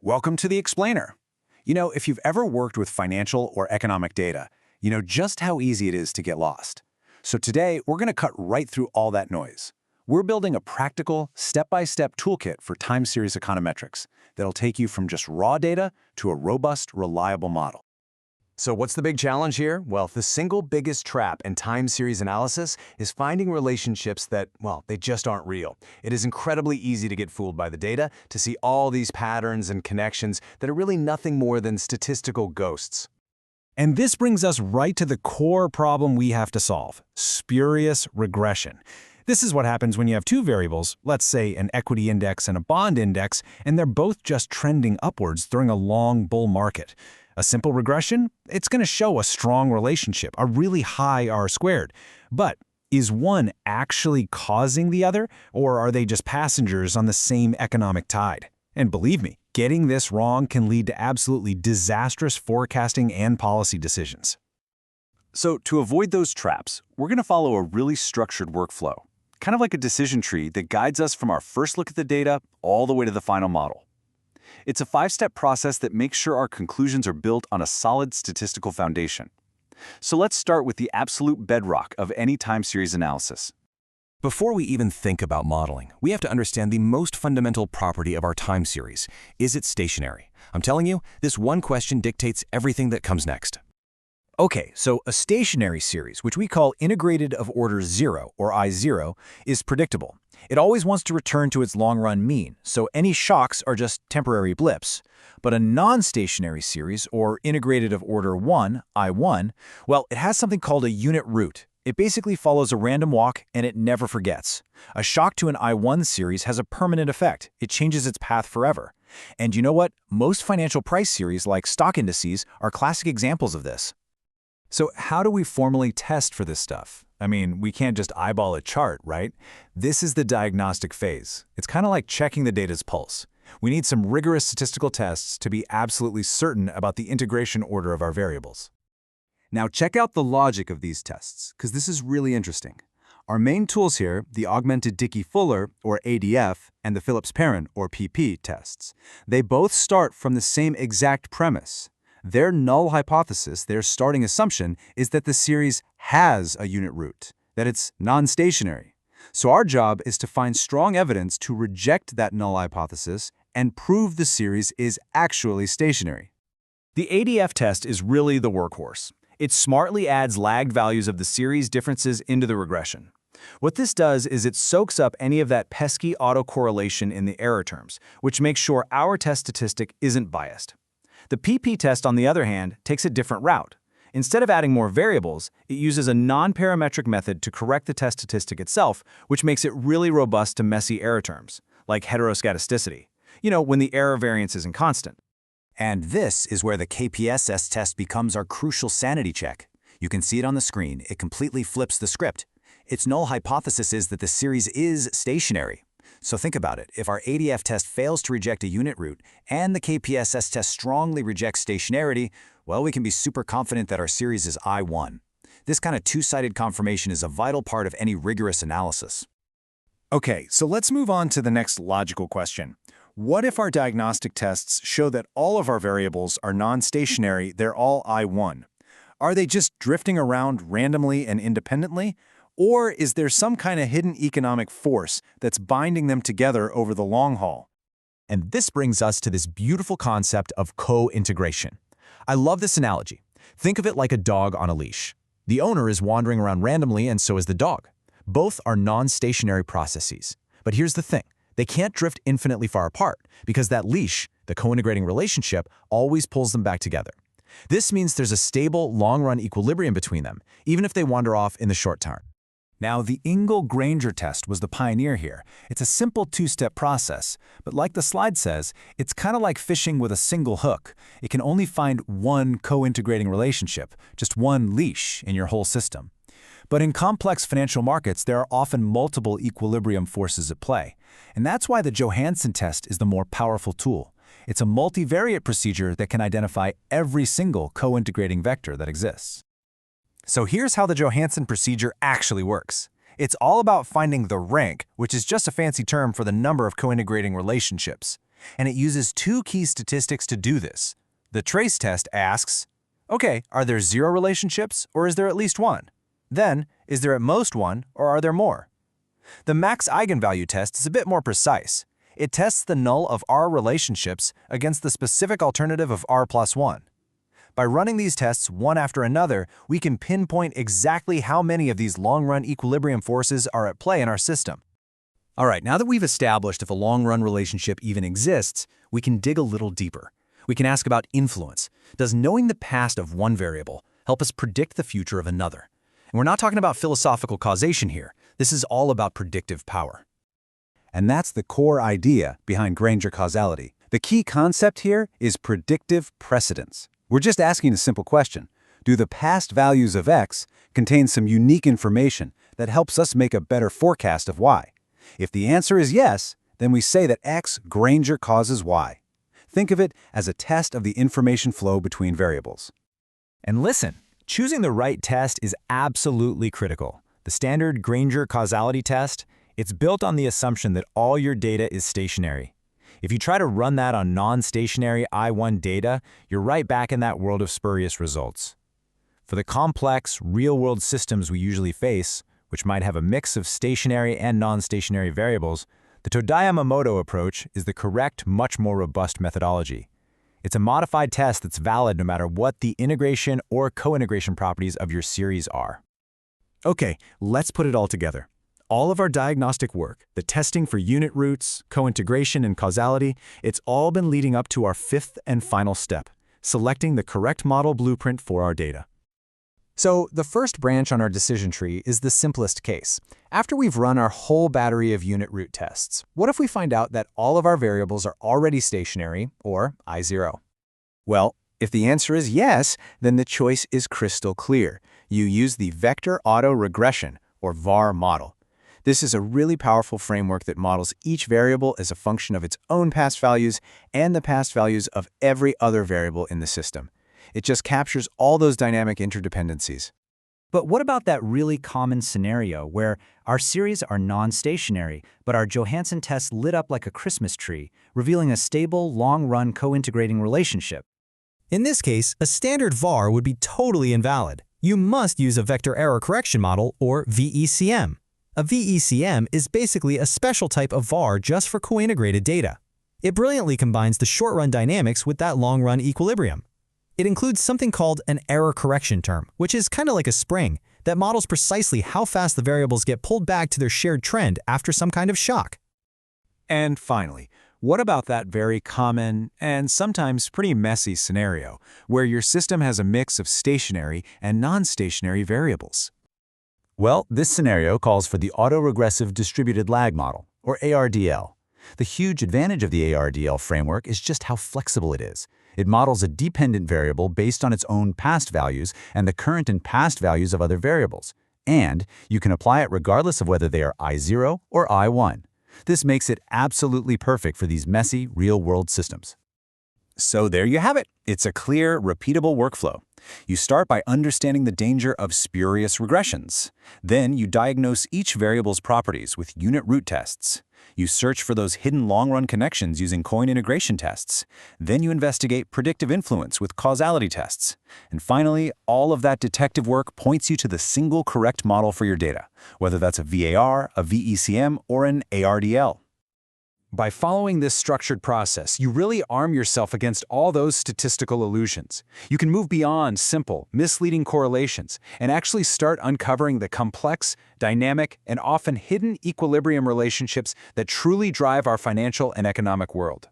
Welcome to the Explainer. If you've ever worked with financial or economic data, you know just how easy it is to get lost. So today, we're going to cut right through all that noise. We're building a practical, step-by-step toolkit for time series econometrics that'll take you from just raw data to a robust, reliable model. So what's the big challenge here? Well, the single biggest trap in time series analysis is finding relationships that, well, they just aren't real. It is incredibly easy to get fooled by the data, to see all these patterns and connections that are really nothing more than statistical ghosts. And this brings us right to the core problem we have to solve: spurious regression. This is what happens when you have two variables, let's say an equity index and a bond index, and they're both just trending upwards during a long bull market. A simple regression, it's going to show a strong relationship, a really high R-squared. But is one actually causing the other, or are they just passengers on the same economic tide? And believe me, getting this wrong can lead to absolutely disastrous forecasting and policy decisions. So to avoid those traps, we're going to follow a really structured workflow, kind of like a decision tree that guides us from our first look at the data all the way to the final model. It's a 5-step process that makes sure our conclusions are built on a solid statistical foundation. So let's start with the absolute bedrock of any time series analysis. Before we even think about modeling, we have to understand the most fundamental property of our time series. Is it stationary? I'm telling you, this one question dictates everything that comes next. Okay, so a stationary series, which we call integrated of order 0, or I0, is predictable. It always wants to return to its long-run mean, so any shocks are just temporary blips. But a non-stationary series, or integrated of order 1, I1, well, it has something called a unit root. It basically follows a random walk, and it never forgets. A shock to an I1 series has a permanent effect. It changes its path forever. And you know what? Most financial price series, like stock indices, are classic examples of this. So how do we formally test for this stuff? I mean, we can't just eyeball a chart, right? This is the diagnostic phase. It's kind of like checking the data's pulse. We need some rigorous statistical tests to be absolutely certain about the integration order of our variables. Now check out the logic of these tests, because this is really interesting. Our main tools here, the Augmented Dickey-Fuller, or ADF, and the Phillips-Perrin, or PP, tests, they both start from the same exact premise. Their null hypothesis, their starting assumption, is that the series has a unit root, that it's non-stationary. So our job is to find strong evidence to reject that null hypothesis and prove the series is actually stationary. The ADF test is really the workhorse. It smartly adds lagged values of the series differences into the regression. What this does is it soaks up any of that pesky autocorrelation in the error terms, which makes sure our test statistic isn't biased. The PP test, on the other hand, takes a different route. Instead of adding more variables, it uses a non-parametric method to correct the test statistic itself, which makes it really robust to messy error terms, like heteroscedasticity, when the error variance isn't constant. And this is where the KPSS test becomes our crucial sanity check. You can see it on the screen. It completely flips the script. Its null hypothesis is that the series is stationary. So think about it. If our ADF test fails to reject a unit root and the KPSS test strongly rejects stationarity, well, we can be super confident that our series is I1. This kind of two-sided confirmation is a vital part of any rigorous analysis. Okay, so let's move on to the next logical question. What if our diagnostic tests show that all of our variables are non-stationary, they're all I1? Are they just drifting around randomly and independently? Or is there some kind of hidden economic force that's binding them together over the long haul? And this brings us to this beautiful concept of co-integration. I love this analogy. Think of it like a dog on a leash. The owner is wandering around randomly, and so is the dog. Both are non-stationary processes. But here's the thing. They can't drift infinitely far apart, because that leash, the co-integrating relationship, always pulls them back together. This means there's a stable, long-run equilibrium between them, even if they wander off in the short term. Now, the Ingle-Granger test was the pioneer here. It's a simple two-step process, but like the slide says, it's kind of like fishing with a single hook. It can only find one co-integrating relationship, just one leash in your whole system. But in complex financial markets, there are often multiple equilibrium forces at play. And that's why the Johansen test is the more powerful tool. It's a multivariate procedure that can identify every single co-integrating vector that exists. So here's how the Johansen procedure actually works. It's all about finding the rank, which is just a fancy term for the number of co-integrating relationships. And it uses two key statistics to do this. The trace test asks, okay, are there 0 relationships or is there at least one? Then, is there at most one or are there more? The max eigenvalue test is a bit more precise. It tests the null of R relationships against the specific alternative of R plus 1. By running these tests one after another, we can pinpoint exactly how many of these long-run equilibrium forces are at play in our system. All right, now that we've established if a long-run relationship even exists, we can dig a little deeper. We can ask about influence. Does knowing the past of one variable help us predict the future of another? And we're not talking about philosophical causation here. This is all about predictive power. And that's the core idea behind Granger causality. The key concept here is predictive precedence. We're just asking a simple question. Do the past values of X contain some unique information that helps us make a better forecast of Y? If the answer is yes, then we say that X Granger causes Y. Think of it as a test of the information flow between variables. And listen, choosing the right test is absolutely critical. The standard Granger causality test, it's built on the assumption that all your data is stationary. If you try to run that on non-stationary I1 data, you're right back in that world of spurious results. For the complex, real-world systems we usually face, which might have a mix of stationary and non-stationary variables, the Todai-Yamamoto approach is the correct, much more robust methodology. It's a modified test that's valid no matter what the integration or co-integration properties of your series are. Okay, let's put it all together. All of our diagnostic work, the testing for unit roots, co-integration, and causality, it's all been leading up to our fifth and final step, selecting the correct model blueprint for our data. So the first branch on our decision tree is the simplest case. After we've run our whole battery of unit root tests, what if we find out that all of our variables are already stationary, or I0? Well, if the answer is yes, then the choice is crystal clear. You use the vector autoregression, or VAR model. This is a really powerful framework that models each variable as a function of its own past values and the past values of every other variable in the system. It just captures all those dynamic interdependencies. But what about that really common scenario where our series are non-stationary, but our Johansen test lit up like a Christmas tree, revealing a stable, long-run co-integrating relationship? In this case, a standard VAR would be totally invalid. You must use a vector error correction model, or VECM. A VECM is basically a special type of VAR just for co-integrated data. It brilliantly combines the short-run dynamics with that long-run equilibrium. It includes something called an error correction term, which is kind of like a spring that models precisely how fast the variables get pulled back to their shared trend after some kind of shock. And finally, what about that very common and sometimes pretty messy scenario where your system has a mix of stationary and non-stationary variables? Well, this scenario calls for the autoregressive distributed lag model, or ARDL. The huge advantage of the ARDL framework is just how flexible it is. It models a dependent variable based on its own past values and the current and past values of other variables. And you can apply it regardless of whether they are I0 or I1. This makes it absolutely perfect for these messy, real-world systems. So there you have it. It's a clear, repeatable workflow. You start by understanding the danger of spurious regressions. Then you diagnose each variable's properties with unit root tests. You search for those hidden long-run connections using coin integration tests. Then you investigate predictive influence with causality tests. And finally, all of that detective work points you to the single correct model for your data, whether that's a VAR, a VECM, or an ARDL. By following this structured process, you really arm yourself against all those statistical illusions. You can move beyond simple, misleading correlations and actually start uncovering the complex, dynamic, and often hidden equilibrium relationships that truly drive our financial and economic world.